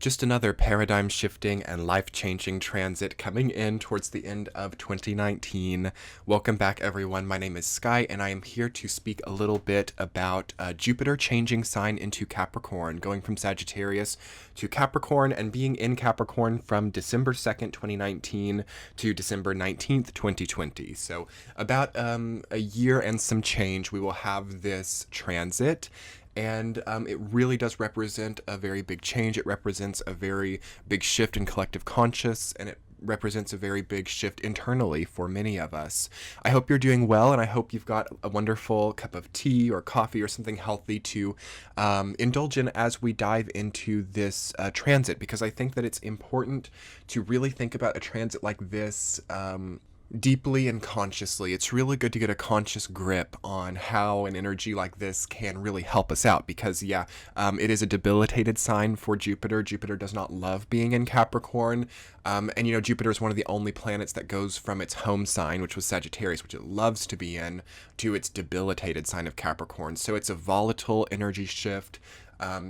Just another paradigm shifting and life changing transit coming in towards the end of 2019. Welcome back, everyone. My name is Sky, and I am here to speak a little bit about Jupiter changing sign into Capricorn, going from Sagittarius to Capricorn and being in Capricorn from December 2nd, 2019 to December 19th, 2020. So, about a year and some change, we will have this transit. And it really does represent a very big change. It represents a very big shift in collective conscious, and it represents a very big shift internally for many of us. I hope you're doing well, and I hope you've got a wonderful cup of tea or coffee or something healthy to indulge in as we dive into this transit, because I think that it's important to really think about a transit like this deeply and consciously. It's really good to get a conscious grip on how an energy like this can really help us out, because it is a debilitated sign for Jupiter. Jupiter does not love being in Capricorn, and Jupiter is one of the only planets that goes from its home sign, which was Sagittarius, which it loves to be in, to its debilitated sign of Capricorn. So it's a volatile energy shift.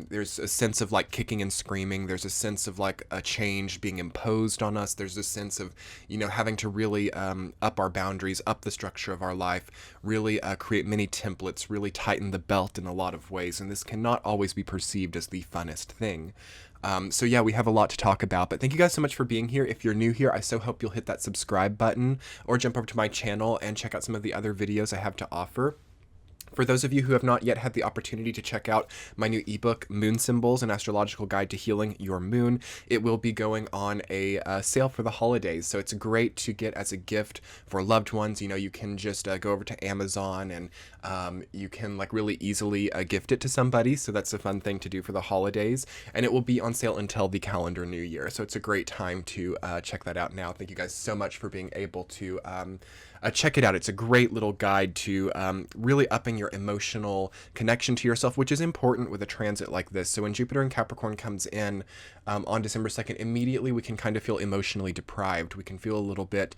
There's a sense of like kicking and screaming. There's a sense of like a change being imposed on us. There's a sense of, having to really up our boundaries, up the structure of our life, really create many templates, really tighten the belt in a lot of ways. And this cannot always be perceived as the funnest thing. We have a lot to talk about, but thank you guys so much for being here. If you're new here, I so hope you'll hit that subscribe button or jump over to my channel and check out some of the other videos I have to offer. For those of you who have not yet had the opportunity to check out my new ebook, Moon Symbols, An Astrological Guide to Healing Your Moon, it will be going on a sale for the holidays. So it's great to get as a gift for loved ones. You can just go over to Amazon and you can really easily gift it to somebody. So that's a fun thing to do for the holidays. And it will be on sale until the calendar new year. So it's a great time to check that out now. Thank you guys so much for being able to check it out. It's a great little guide to really upping your emotional connection to yourself, which is important with a transit like this. So when Jupiter in Capricorn comes in on December 2nd, immediately we can kind of feel emotionally deprived. We can feel a little bit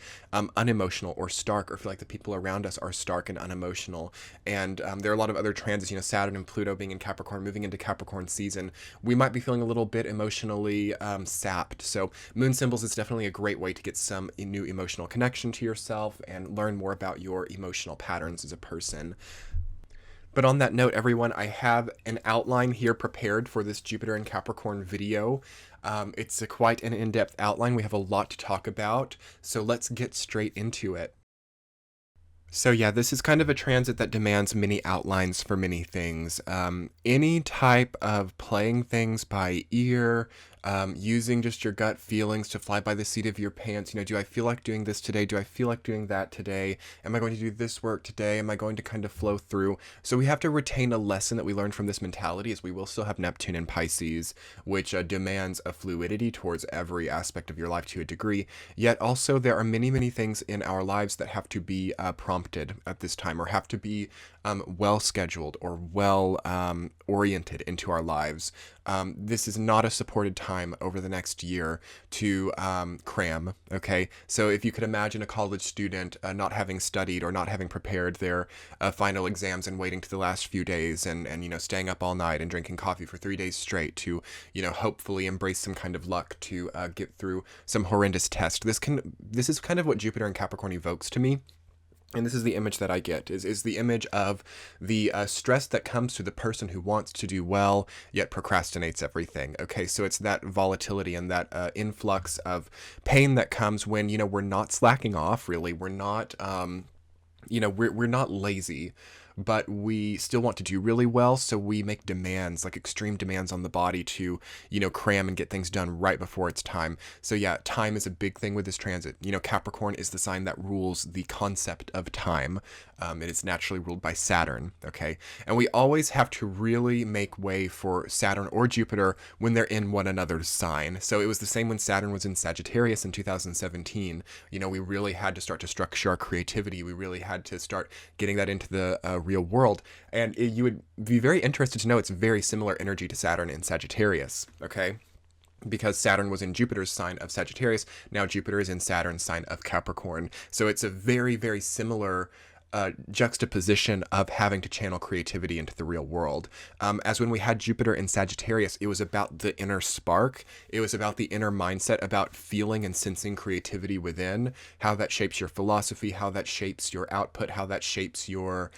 unemotional or stark, or feel like the people around us are stark and unemotional. And there are a lot of other transits, Saturn and Pluto being in Capricorn, moving into Capricorn season. We might be feeling a little bit emotionally sapped. So Moon Symbols is definitely a great way to get some new emotional connection to yourself and learn more about your emotional patterns as a person. But on that note, everyone, I have an outline here prepared for this Jupiter and Capricorn video. It's quite an in-depth outline. We have a lot to talk about, so let's get straight into it. So this is kind of a transit that demands many outlines for many things. Any type of playing things by ear, using just your gut feelings to fly by the seat of your pants. Do I feel like doing this today? Do I feel like doing that today? Am I going to do this work today? Am I going to kind of flow through? So we have to retain a lesson that we learned from this mentality, as we will still have Neptune in Pisces, which demands a fluidity towards every aspect of your life to a degree. Yet also there are many, many things in our lives that have to be prompted at this time, or have to be well scheduled or well oriented into our lives. This is not a supported time over the next year to cram, okay? So if you could imagine a college student not having studied or not having prepared their final exams and waiting to the last few days and staying up all night and drinking coffee for 3 days straight to, hopefully embrace some kind of luck to get through some horrendous test. This is kind of what Jupiter and Capricorn evokes to me. And this is the image that I get, is the image of the stress that comes to the person who wants to do well, yet procrastinates everything. Okay, so it's that volatility and that influx of pain that comes when, we're not slacking off, really. We're not, we're not lazy, but we still want to do really well, so we make demands, like extreme demands on the body to, cram and get things done right before it's time. So time is a big thing with this transit. Capricorn is the sign that rules the concept of time. It is naturally ruled by Saturn, okay? And we always have to really make way for Saturn or Jupiter when they're in one another's sign. So it was the same when Saturn was in Sagittarius in 2017. We really had to start to structure our creativity. We really had to start getting that into the real world. And you would be very interested to know it's very similar energy to Saturn in Sagittarius, okay? Because Saturn was in Jupiter's sign of Sagittarius, now Jupiter is in Saturn's sign of Capricorn. So it's a very, very similar juxtaposition of having to channel creativity into the real world. As when we had Jupiter in Sagittarius, it was about the inner spark. It was about the inner mindset, about feeling and sensing creativity within, how that shapes your philosophy, how that shapes your output, how that shapes your,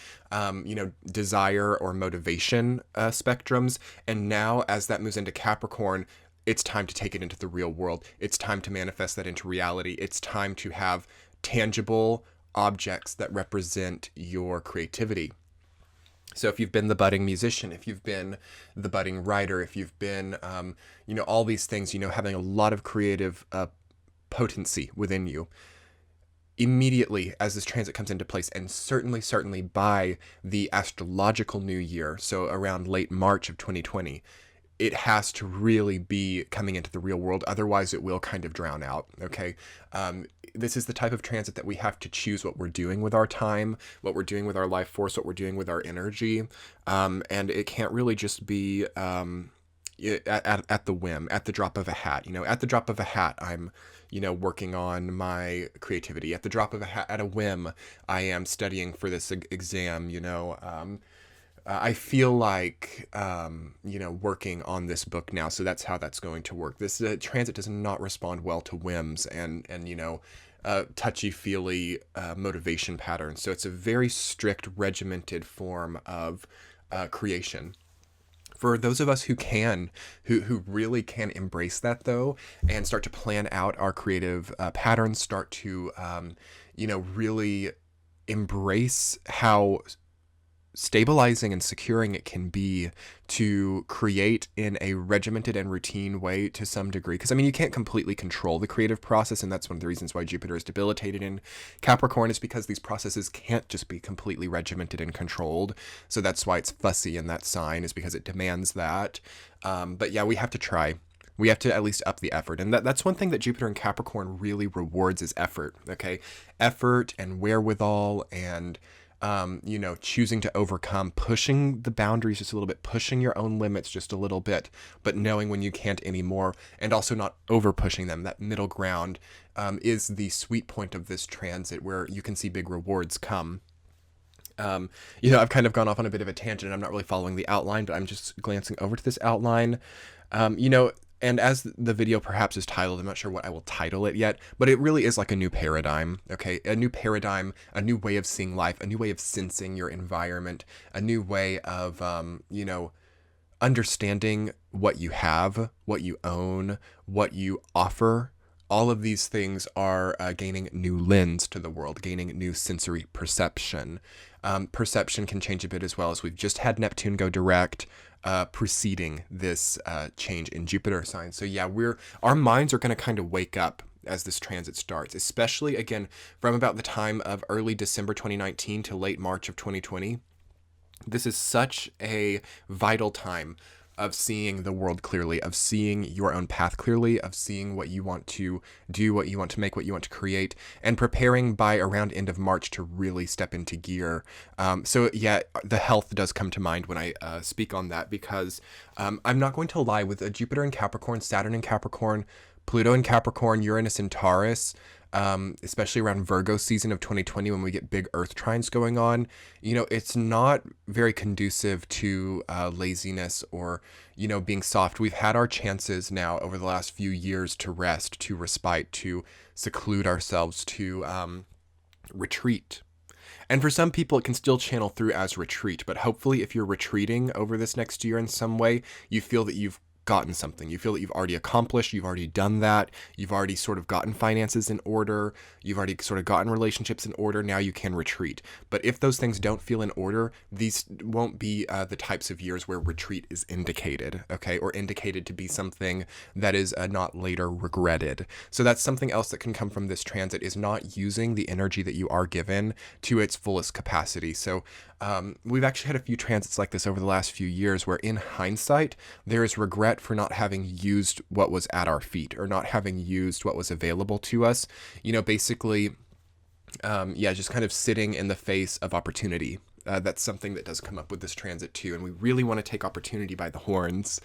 desire or motivation spectrums. And now, as that moves into Capricorn, it's time to take it into the real world. It's time to manifest that into reality. It's time to have tangible objects that represent your creativity. So if you've been the budding musician, if you've been the budding writer, if you've been, all these things, having a lot of creative potency within you, immediately as this transit comes into place, and certainly by the astrological new year, so around late March of 2020, it has to really be coming into the real world. Otherwise, it will kind of drown out. Okay. This is the type of transit that we have to choose what we're doing with our time, what we're doing with our life force, what we're doing with our energy. And it can't really just be at the whim, at the drop of a hat. At the drop of a hat, I'm, working on my creativity. At the drop of a hat, at a whim, I am studying for this exam, I feel like, working on this book now, so that's how that's going to work. This transit does not respond well to whims and touchy-feely motivation patterns. So it's a very strict, regimented form of creation. For those of us who really can embrace that, though, and start to plan out our creative patterns, start to, really embrace how stabilizing and securing it can be to create in a regimented and routine way to some degree. Because, you can't completely control the creative process, and that's one of the reasons why Jupiter is debilitated in Capricorn, is because these processes can't just be completely regimented and controlled. So that's why it's fussy in that sign, is because it demands that. But yeah, we have to try. We have to at least up the effort. And that's one thing that Jupiter in Capricorn really rewards, is effort, okay? Effort and wherewithal and choosing to overcome, pushing the boundaries just a little bit, pushing your own limits just a little bit, but knowing when you can't anymore, and also not over pushing them. That middle ground is the sweet point of this transit, where you can see big rewards come. I've kind of gone off on a bit of a tangent. I'm not really following the outline, but I'm just glancing over to this outline. And as the video perhaps is titled, I'm not sure what I will title it yet, but it really is like a new paradigm, okay? A new paradigm, a new way of seeing life, a new way of sensing your environment, a new way of, understanding what you have, what you own, what you offer. All of these things are gaining new lens to the world, gaining new sensory perception. Perception can change a bit as well, as we've just had Neptune go direct, preceding this change in Jupiter sign. So yeah, our minds are going to kind of wake up as this transit starts, especially again from about the time of early December 2019 to late March of 2020. This is such a vital time of seeing the world clearly, of seeing your own path clearly, of seeing what you want to do, what you want to make, what you want to create, and preparing by around end of March to really step into gear. So yeah, the health does come to mind when I speak on that, because I'm not going to lie, with Jupiter in Capricorn, Saturn in Capricorn, Pluto in Capricorn, Uranus in Taurus, especially around Virgo season of 2020, when we get big earth trines going on, it's not very conducive to laziness or, being soft. We've had our chances now over the last few years to rest, to respite, to seclude ourselves, to retreat. And for some people, it can still channel through as retreat. But hopefully, if you're retreating over this next year in some way, you feel that you've gotten something. You feel that you've already accomplished, you've already done that, you've already sort of gotten finances in order, you've already sort of gotten relationships in order, now you can retreat. But if those things don't feel in order, these won't be the types of years where retreat is indicated, okay, or indicated to be something that is not later regretted. So that's something else that can come from this transit, is not using the energy that you are given to its fullest capacity. So we've actually had a few transits like this over the last few years, where in hindsight, there is regret for not having used what was at our feet, or not having used what was available to us. Basically, just kind of sitting in the face of opportunity. That's something that does come up with this transit too. And we really want to take opportunity by the horns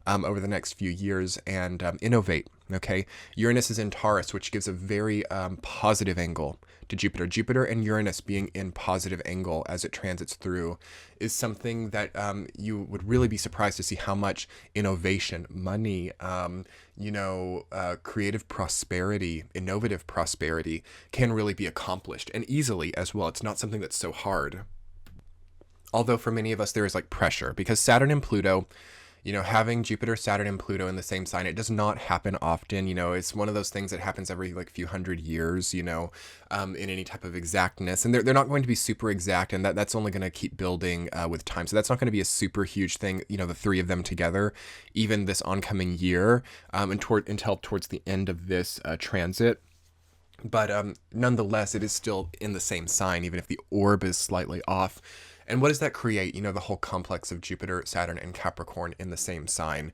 over the next few years and innovate. Okay, Uranus is in Taurus, which gives a very positive angle to Jupiter. Jupiter and Uranus being in positive angle as it transits through is something that you would really be surprised to see how much innovation, money, creative prosperity, innovative prosperity can really be accomplished, and easily as well. It's not something that's so hard. Although for many of us there is like pressure, because Saturn and Pluto, having Jupiter, Saturn, and Pluto in the same sign, it does not happen often. It's one of those things that happens every like few hundred years, in any type of exactness. And they're not going to be super exact, and that's only going to keep building with time. So that's not going to be a super huge thing, the three of them together, even this oncoming year, until towards the end of this transit. But nonetheless, it is still in the same sign, even if the orb is slightly off. And what does that create? The whole complex of Jupiter, Saturn, and Capricorn in the same sign.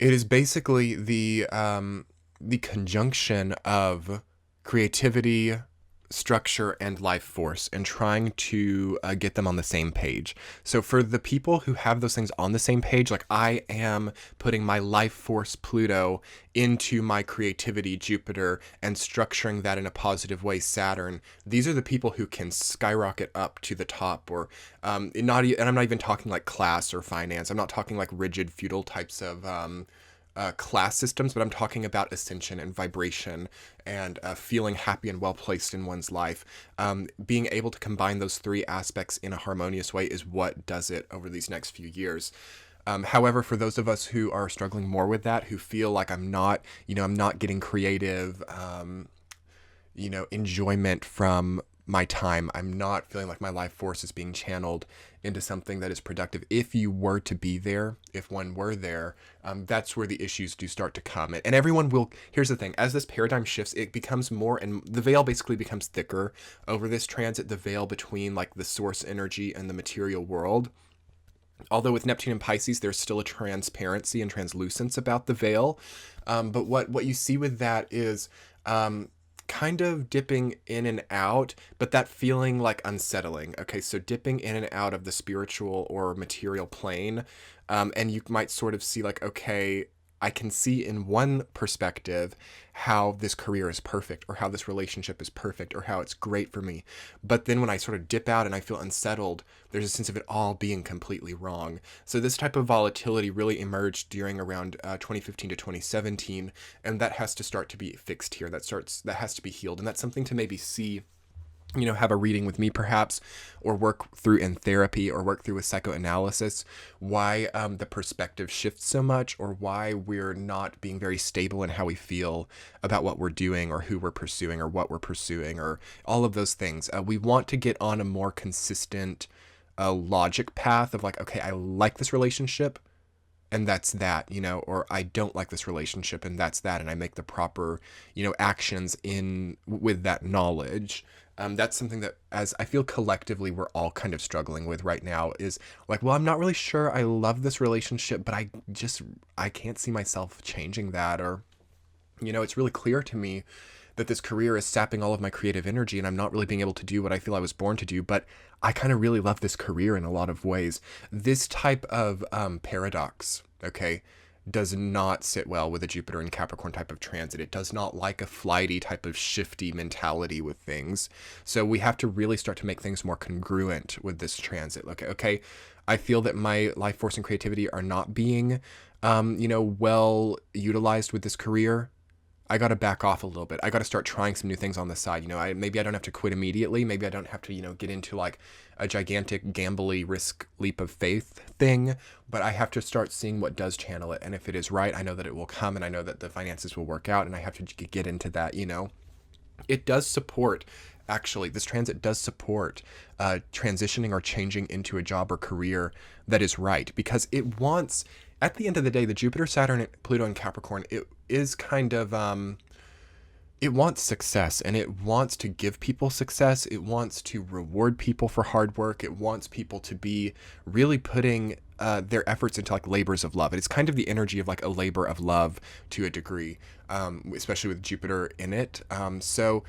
It is basically the conjunction of creativity, structure, and life force, and trying to get them on the same page. So for the people who have those things on the same page, like I am putting my life force Pluto into my creativity Jupiter and structuring that in a positive way Saturn, these are the people who can skyrocket up to the top. Or and I'm not even talking like class or finance. I'm not talking like rigid feudal types of class systems, but I'm talking about ascension and vibration and feeling happy and well placed in one's life. Being able to combine those three aspects in a harmonious way is what does it over these next few years. However, for those of us who are struggling more with that, who feel like I'm not getting creative, enjoyment from my time, I'm not feeling like my life force is being channeled into something that is productive. If you were to be there, if one were there, that's where the issues do start to come. And everyone will, here's the thing, as this paradigm shifts, it becomes more, and the veil basically becomes thicker over this transit, the veil between like the source energy and the material world. Although with Neptune and Pisces, there's still a transparency and translucence about the veil. But what you see with that is kind of dipping in and out, but that feeling like unsettling. Okay, so dipping in and out of the spiritual or material plane. And you might sort of see like, okay, I can see in one perspective how this career is perfect, or how this relationship is perfect, or how it's great for me. But then when I sort of dip out and I feel unsettled, there's a sense of it all being completely wrong. So this type of volatility really emerged during around 2015 to 2017, and that has to start to be fixed here. That has to be healed, and that's something to maybe see, have a reading with me perhaps, or work through in therapy, or work through with psychoanalysis, why the perspective shifts so much, or why we're not being very stable in how we feel about what we're doing, or who we're pursuing, or what we're pursuing, or all of those things. We want to get on a more consistent logic path of like, okay, I like this relationship, and that's that, or I don't like this relationship, and that's that, and I make the proper, actions in with that knowledge. That's something that, as I feel collectively, we're all kind of struggling with right now, is like, well, I'm not really sure I love this relationship, but I can't see myself changing that. Or, it's really clear to me that this career is sapping all of my creative energy, and I'm not really being able to do what I feel I was born to do, but I kind of really love this career in a lot of ways. This type of paradox, okay, does not sit well with a Jupiter and Capricorn type of transit. It does not like a flighty type of shifty mentality with things. So we have to really start to make things more congruent with this transit. Okay, I feel that my life force and creativity are not being, well utilized with this career. I got to back off a little bit. I got to start trying some new things on the side. Maybe I don't have to quit immediately. Maybe I don't have to, get into like a gigantic gambly risk leap of faith thing, but I have to start seeing what does channel it. And if it is right, I know that it will come, and I know that the finances will work out, and I have to get into that, It does support, actually, this transit does support transitioning or changing into a job or career that is right, because it wants, at the end of the day, the Jupiter, Saturn, Pluto, and Capricorn, it is kind of, it wants success, and it wants to give people success. It wants to reward people for hard work. It wants people to be really putting their efforts into like labors of love. It's kind of the energy of like a labor of love to a degree, especially with Jupiter in it. So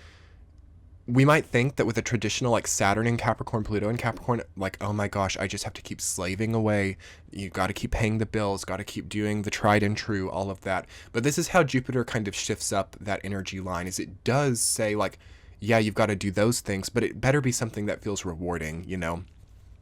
we might think that with a traditional like Saturn in Capricorn, Pluto in Capricorn, like, oh my gosh, I just have to keep slaving away. You got to keep paying the bills, got to keep doing the tried and true, all of that. But this is how Jupiter kind of shifts up that energy line, is it does say like, yeah, you've got to do those things, but it better be something that feels rewarding, you know?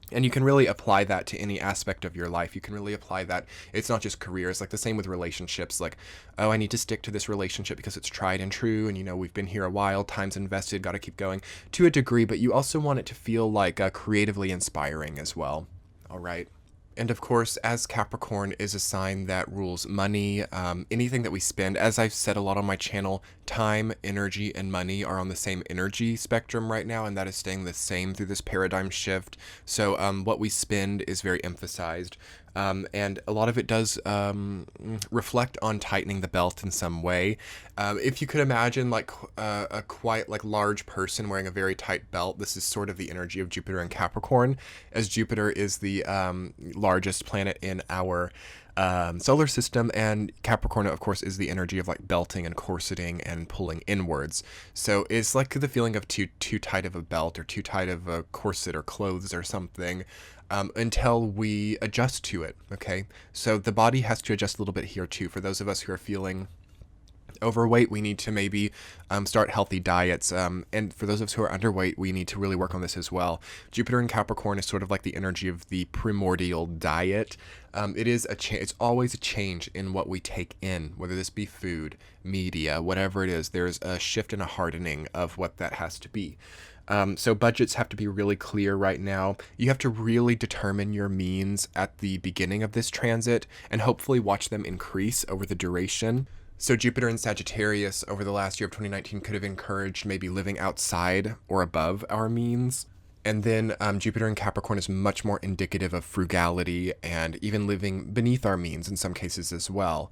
And you can really apply that to any aspect of your life. You can really apply that. It's not just careers, like the same with relationships. Like, oh, I need to stick to this relationship because it's tried and true. And, you know, we've been here a while, time's invested, got to keep going to a degree. But you also want it to feel like creatively inspiring as well. All right. And of course, as Capricorn is a sign that rules money, anything that we spend, as I've said a lot on my channel, time, energy, and money are on the same energy spectrum right now, and that is staying the same through this paradigm shift. So what we spend is very emphasized. And a lot of it does reflect on tightening the belt in some way. If you could imagine like a quite like large person wearing a very tight belt, this is sort of the energy of Jupiter and Capricorn, as Jupiter is the largest planet in our solar system, and Capricorn, of course, is the energy of like belting and corseting and pulling inwards. So it's like the feeling of too tight of a belt or too tight of a corset or clothes or something. Until we adjust to it, okay? So the body has to adjust a little bit here too. For those of us who are feeling overweight, we need to maybe start healthy diets. And for those of us who are underweight, we need to really work on this as well. Jupiter in Capricorn is sort of like the energy of the primordial diet. It is it's always a change in what we take in, whether this be food, media, whatever it is. There's a shift and a hardening of what that has to be. So budgets have to be really clear right now. You have to really determine your means at the beginning of this transit and hopefully watch them increase over the duration. So Jupiter in Sagittarius over the last year of 2019 could have encouraged maybe living outside or above our means. And then Jupiter in Capricorn is much more indicative of frugality and even living beneath our means in some cases as well.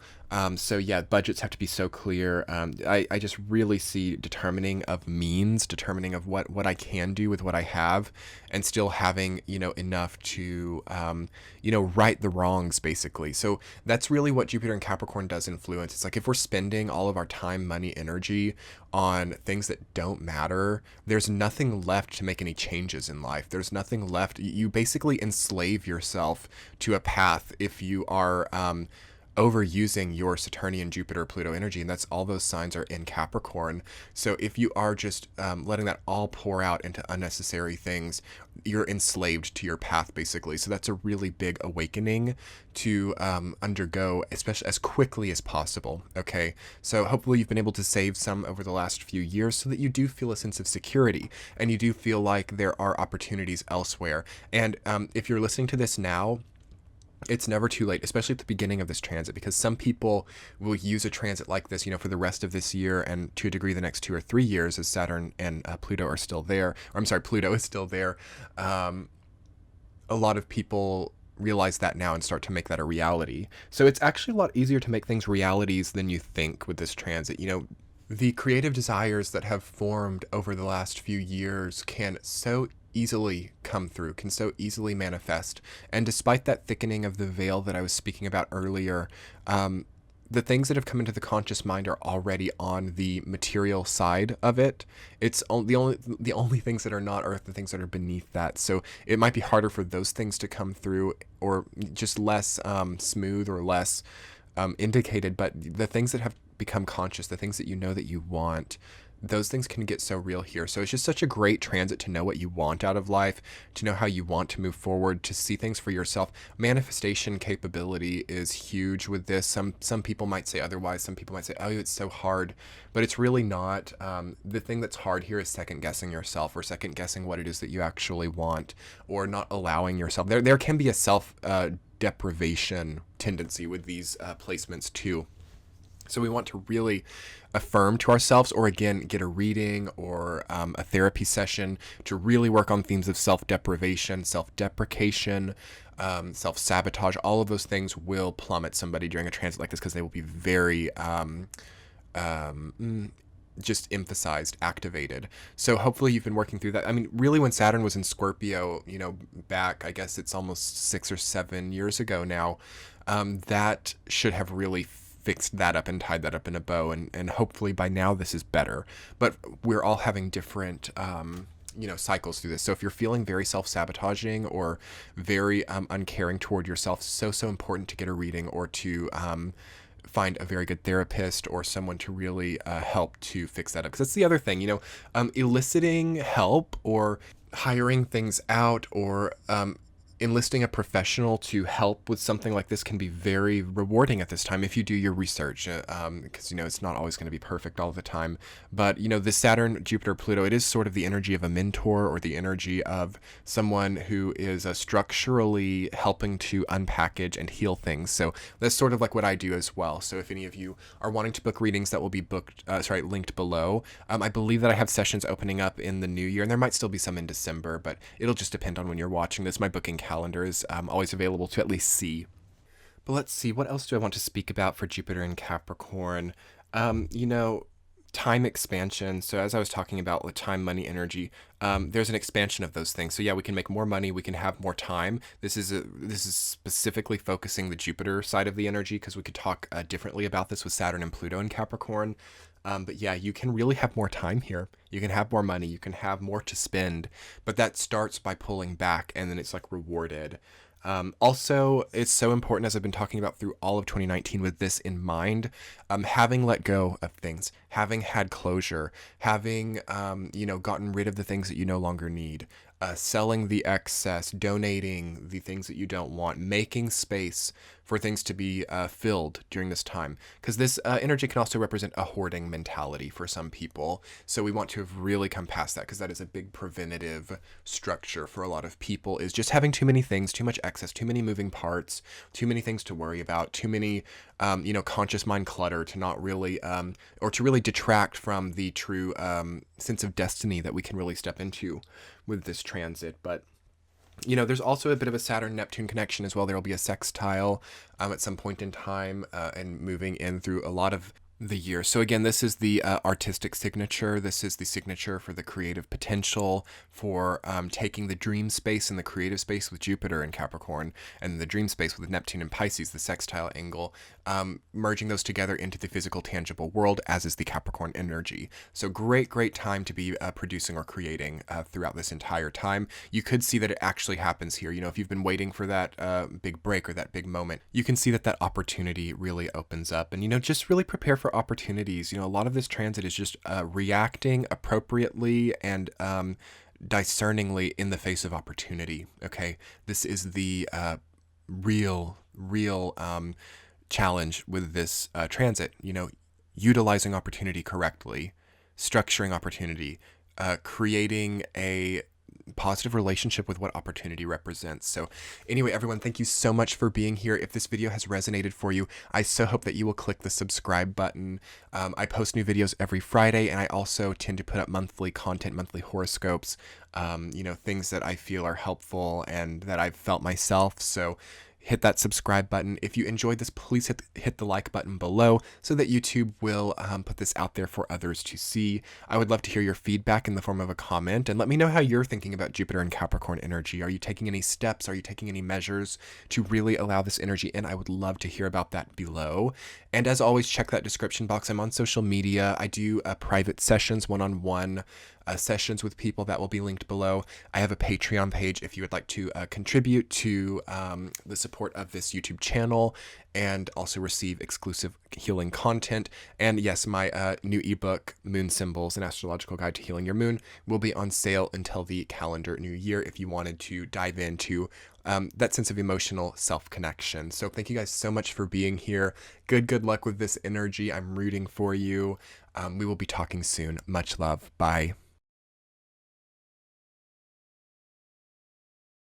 So yeah, budgets have to be so clear. I just really see determining of means, determining of what I can do with what I have, and still having, you know, enough to, you know, right the wrongs, basically. So that's really what Jupiter in Capricorn does influence. It's like if we're spending all of our time, money, energy on things that don't matter, there's nothing left to make any changes in life. There's nothing left. You basically enslave yourself to a path if you are overusing your Saturnian, Jupiter, Pluto energy, and that's all those signs are in Capricorn. So if you are just letting that all pour out into unnecessary things, you're enslaved to your path, basically. So that's a really big awakening to undergo, especially as quickly as possible. Okay, so hopefully you've been able to save some over the last few years so that you do feel a sense of security and you do feel like there are opportunities elsewhere. And if you're listening to this now, it's never too late, especially at the beginning of this transit, because some people will use a transit like this, you know, for the rest of this year and to a degree the next 2 or 3 years as Saturn and Pluto are still there. Or I'm sorry, Pluto is still there. A lot of people realize that now and start to make that a reality. So it's actually a lot easier to make things realities than you think with this transit. You know, the creative desires that have formed over the last few years can so easily come through, can so easily manifest. And despite that thickening of the veil that I was speaking about earlier, the things that have come into the conscious mind are already on the material side of it. It's the only things that are not are the things that are beneath that. So it might be harder for those things to come through, or just less smooth or less indicated. But the things that have become conscious, the things that you know that you want, those things can get so real here. So it's just such a great transit to know what you want out of life, to know how you want to move forward, to see things for yourself. Manifestation capability is huge with this. Some people might say otherwise. Some people might say, oh, it's so hard, but it's really not. The thing that's hard here is second guessing yourself, or second guessing what it is that you actually want, or not allowing yourself. There can be a self deprivation tendency with these placements too. So we want to really affirm to ourselves, or again, get a reading or a therapy session to really work on themes of self-deprivation, self-deprecation, self-sabotage. All of those things will plummet somebody during a transit like this because they will be very just emphasized, activated. So hopefully you've been working through that. I mean, really, when Saturn was in Scorpio, you know, back, I guess it's almost 6 or 7 years ago now, that should have really fixed that up and tied that up in a bow, and hopefully by now this is better. But we're all having different cycles through this. So if you're feeling very self-sabotaging or very uncaring toward yourself, so important to get a reading or to find a very good therapist or someone to really help to fix that up. Because that's the other thing, eliciting help or hiring things out or enlisting a professional to help with something like this can be very rewarding at this time if you do your research, because it's not always going to be perfect all the time. But this Saturn, Jupiter, Pluto, it is sort of the energy of a mentor or the energy of someone who is structurally helping to unpackage and heal things. So that's sort of like what I do as well. So if any of you are wanting to book readings, that will be linked below. I believe that I have sessions opening up in the new year, and there might still be some in December, but it'll just depend on when you're watching this. My booking calendar is always available to at least see. But let's see, what else do I want to speak about for Jupiter and Capricorn? Time expansion. So as I was talking about with time, money, energy, there's an expansion of those things. So yeah, we can make more money, we can have more time. This is specifically focusing the Jupiter side of the energy, because we could talk differently about this with Saturn and Pluto in Capricorn. But yeah, you can really have more time here. You can have more money. You can have more to spend. But that starts by pulling back, and then it's like rewarded. Also, it's so important, as I've been talking about through all of 2019 with this in mind, having let go of things, having had closure, having, gotten rid of the things that you no longer need, selling the excess, donating the things that you don't want, making space for things to be filled during this time. Because this energy can also represent a hoarding mentality for some people. So we want to have really come past that, because that is a big preventative structure for a lot of people, is just having too many things, too much excess, too many moving parts, too many things to worry about, too many, conscious mind clutter to not really, or to really detract from the true sense of destiny that we can really step into with this transit. But there's also a bit of a Saturn-Neptune connection as well. There will be a sextile at some point in time and moving in through a lot of the year. So again, this is the artistic signature. This is the signature for the creative potential, for taking the dream space and the creative space with Jupiter and Capricorn, and the dream space with Neptune and Pisces, the sextile angle, merging those together into the physical, tangible world, as is the Capricorn energy. So great time to be producing or creating throughout this entire time. You could see that it actually happens here. If you've been waiting for that big break or that big moment, you can see that opportunity really opens up. And, just really prepare for opportunities. A lot of this transit is just reacting appropriately and discerningly in the face of opportunity. Okay, this is the real challenge with this transit. Utilizing opportunity correctly, structuring opportunity, creating a positive relationship with what opportunity represents. So anyway, everyone, thank you so much for being here. If this video has resonated for you, I so hope that you will click the subscribe button. I post new videos every Friday, and I also tend to put up monthly content, monthly horoscopes, things that I feel are helpful and that I've felt myself. So hit that subscribe button. If you enjoyed this, please hit the like button below so that YouTube will put this out there for others to see. I would love to hear your feedback in the form of a comment, and let me know how you're thinking about Jupiter and Capricorn energy. Are you taking any steps? Are you taking any measures to really allow this energy in? I would love to hear about that below. And as always, check that description box. I'm on social media. I do private sessions, one-on-one sessions with people that will be linked below. I have a Patreon page if you would like to contribute to the support of this YouTube channel and also receive exclusive healing content. And yes, my new ebook, Moon Symbols, an astrological guide to healing your moon, will be on sale until the calendar new year if you wanted to dive into that sense of emotional self-connection. So thank you guys so much for being here. Good luck with this energy. I'm rooting for you. We will be talking soon. Much love. Bye.